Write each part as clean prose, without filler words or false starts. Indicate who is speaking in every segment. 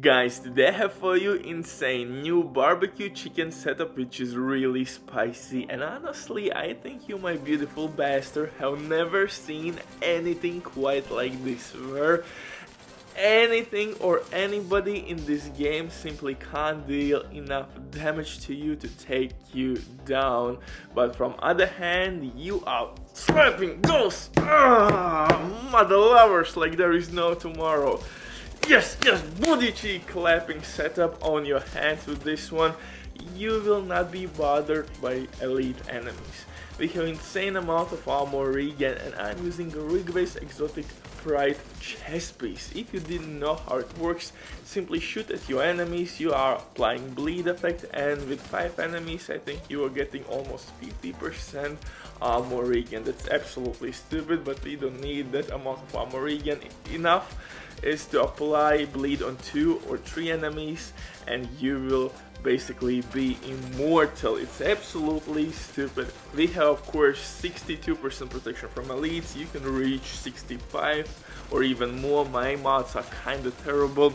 Speaker 1: Guys, today I have for you insane new barbecue chicken setup which is really spicy, and honestly I think you, my beautiful bastard, have never seen anything quite like this, where anything or anybody in this game simply can't deal enough damage to you to take you down, but from other hand you are slapping those mother lovers like there is no tomorrow. Yes, booty cheek clapping setup on your hands with this one. You will not be bothered by elite enemies. We have insane amount of armor regen, and I'm using a Ridgeways exotic pride chest piece. If you didn't know how it works, simply shoot at your enemies, you are applying bleed effect, and with 5 enemies I think you are getting almost 50% armor regen. That's absolutely stupid, but we don't need that amount of armor regen. Enough is to apply bleed on 2 or 3 enemies and you will basically be immortal. It's absolutely stupid. We have of course 62% protection from elites. You can reach 65 or even more. My mods are kinda terrible,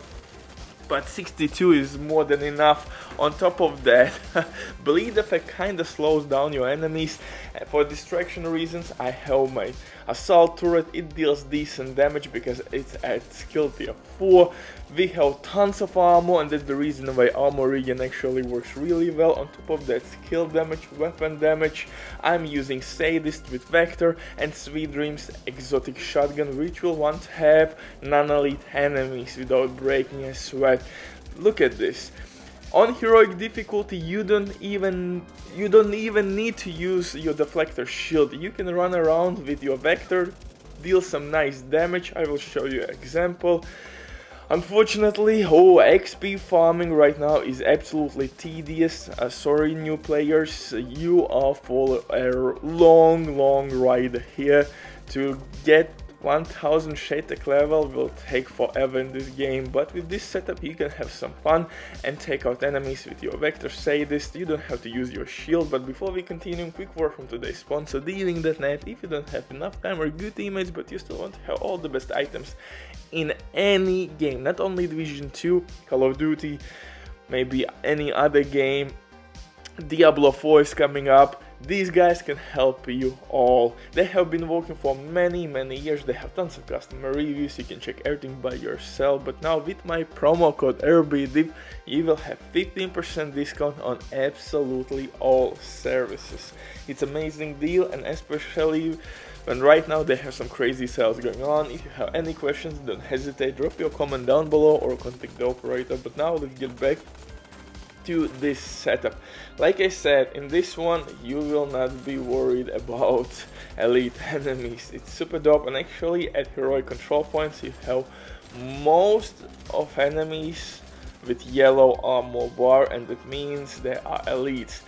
Speaker 1: but 62 is more than enough. On top of that, bleed effect kinda slows down your enemies, and for distraction reasons I have my assault turret. It deals decent damage because it's at skill tier 4. We have tons of armor, and that's the reason why armor regen actually works really well. On top of that, skill damage, weapon damage, I'm using Sadist with Vector and Sweet Dreams exotic shotgun, which will one-tap non-elite enemies without breaking a sweat. Look at this. On heroic difficulty you don't even need to use your deflector shield. You can run around with your Vector, deal some nice damage. I will show you an example. Unfortunately, XP farming right now is absolutely tedious. Sorry new players, you are for a long ride here. To get 1000 Shatek level will take forever in this game, but with this setup you can have some fun and take out enemies with your Vector Sadist. You don't have to use your shield. But before we continue, quick word from today's sponsor, Dealing.net. If you don't have enough time or good teammates but you still want to have all the best items in any game, not only Division 2, Call of Duty, maybe any other game, Diablo 4 is coming up. These guys can help you all. They have been working for many years. They have tons of customer reviews. You can check everything by yourself. But now with my promo code RBDIV, you will have 15% discount on absolutely all services. It's an amazing deal, and especially when right now they have some crazy sales going on. If you have any questions, don't hesitate, drop your comment down below or contact the operator. But now let's get back to this setup. Like I said, in this one you will not be worried about elite enemies. It's super dope, and actually at heroic control points you have most of enemies with yellow armor bar, and that means they are elites.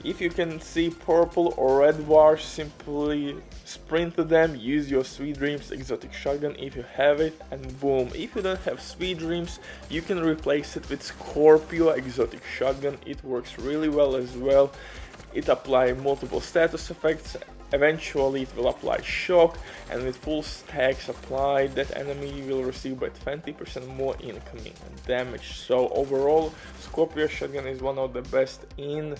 Speaker 1: If you can see purple or red bars, simply sprint to them, use your Sweet Dreams exotic shotgun if you have it, and boom. If you don't have Sweet Dreams, you can replace it with Scorpio exotic shotgun. It works really well as well. It applies multiple status effects. Eventually it will apply shock, and with full stacks applied, that enemy will receive by 20% more incoming damage. So overall, Scorpio shotgun is one of the best in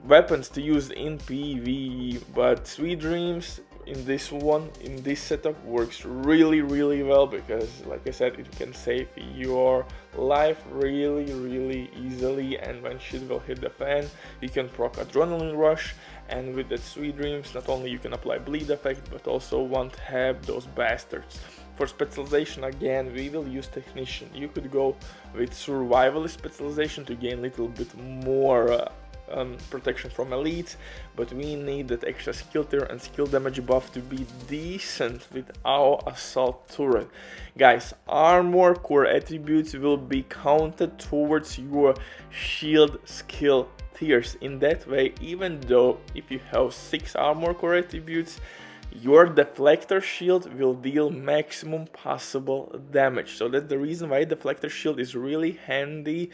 Speaker 1: weapons to use in PvE, but Sweet Dreams in this setup works really well, because like I said, it can save your life really easily, and when shit will hit the fan you can proc adrenaline rush, and with that Sweet Dreams not only you can apply bleed effect but also one-tap those bastards. For specialization, again, we will use Technician. You could go with Survivalist specialization to gain a little bit more protection from elites, but we need that extra skill tier and skill damage buff to be decent with our assault turret. Guys, armor core attributes will be counted towards your shield skill tiers. In that way, even though if you have 6 armor core attributes, your deflector shield will deal maximum possible damage. So that's the reason why deflector shield is really handy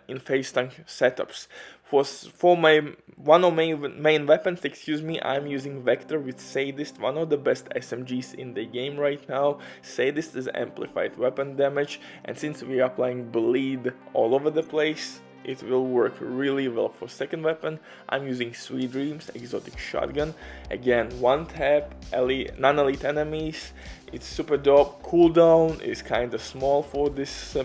Speaker 1: in face tank setups. For my one of my main weapons, excuse me, I'm using Vector with Sadist, one of the best SMGs in the game right now. Sadist is amplified weapon damage, and since we are applying bleed all over the place, it will work really well. For second weapon, I'm using Sweet Dreams exotic shotgun. Again, one tap, non-elite enemies. It's super dope. Cooldown is kind of small for this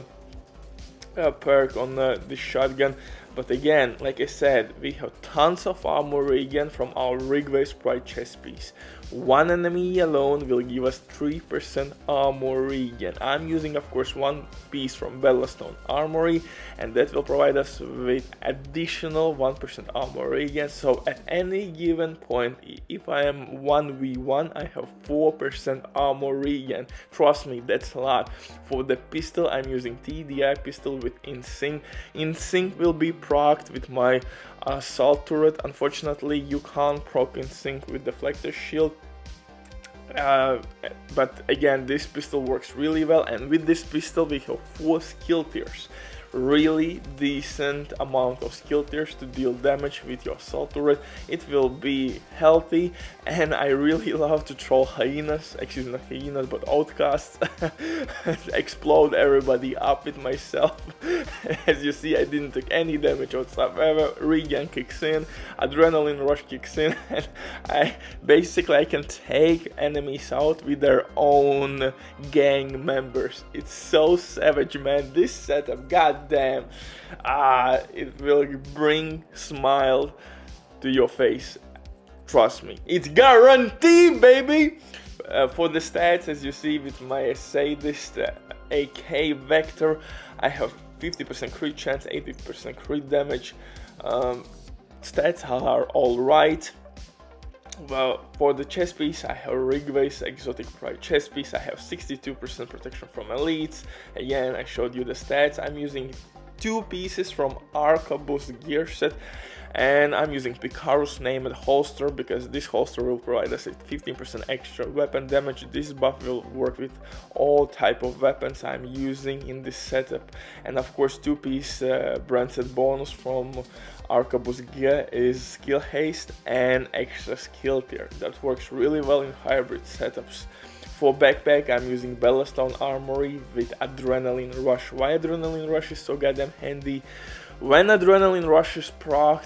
Speaker 1: perk on this shotgun. But again, like I said, we have tons of armor regen from our Ridgeways Pride chest piece. One enemy alone will give us 3% armor regen. I'm using, of course, one piece from Bellastone Armory, and that will provide us with additional 1% armor regen. So at any given point, if I am 1v1, I have 4% armor regen. Trust me, that's a lot. For the pistol, I'm using TDI pistol with InSync. InSync will be procced with my assault turret. Unfortunately, you can't proc InSync with deflector shield. But again, this pistol works really well, and with this pistol we have 4 skill tiers. Really decent amount of skill tiers to deal damage with your assault turret. It will be healthy, and I really love to troll hyenas, excuse me, not hyenas but outcasts, explode everybody up with myself. As you see, I didn't take any damage whatsoever. Regen kicks in, adrenaline rush kicks in, and I can take enemies out with their own gang members. It's so savage, man. This setup, god damn, it will bring smile to your face. Trust me, it's guaranteed, baby. For the stats, as you see with my Sadist AK Vector, I have 50% crit chance, 80% crit damage. Stats are alright. Well, for the chest piece, I have Ridgeways exotic pride chest piece. I have 62% protection from elites. Again, I showed you the stats. I'm using 2 pieces from Arquebus gear set, and I'm using Picaro's named holster because this holster will provide us with 15% extra weapon damage. This buff will work with all type of weapons I'm using in this setup, and of course 2-piece branded bonus from Arquebus gear is skill haste and extra skill tier. That works really well in hybrid setups. For backpack, I'm using Bellastone Armory with Adrenaline Rush. Why Adrenaline Rush is so goddamn handy? When Adrenaline Rush is procced,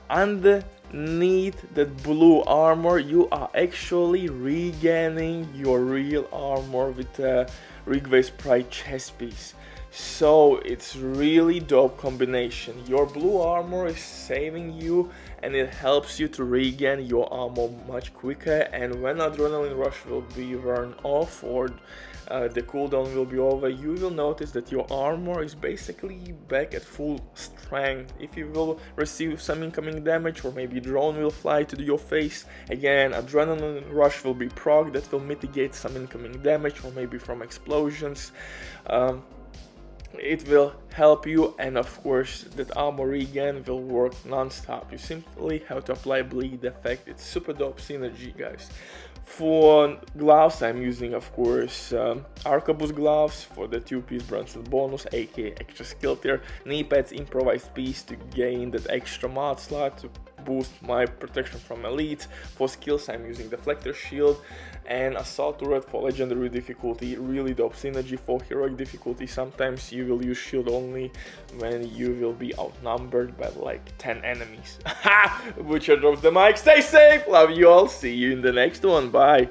Speaker 1: underneath that blue armor, you are actually regaining your real armor with the Ridgeways Pride chest piece. So it's really dope combination. Your blue armor is saving you, and it helps you to regain your armor much quicker. And when adrenaline rush will be worn off, or the cooldown will be over, you will notice that your armor is basically back at full strength. If you will receive some incoming damage, or maybe drone will fly to your face, again adrenaline rush will be proc that will mitigate some incoming damage, or maybe from explosions. It will help you, and of course that armor regen will work non-stop. You simply have to apply bleed effect. It's super dope synergy, guys. For gloves, I'm using, of course, Arquebus gloves for the 2-piece Brunson bonus, aka extra skill tier. Knee pads, improvised piece to gain that extra mod slot to boost my protection from elites. For skills, I'm using deflector shield and assault turret for legendary difficulty. Really dope synergy. For heroic difficulty, sometimes you will use shield only when you will be outnumbered by like 10 enemies. Ha! Butcher drops the mic. Stay safe. Love you all. See you in the next one. Bye.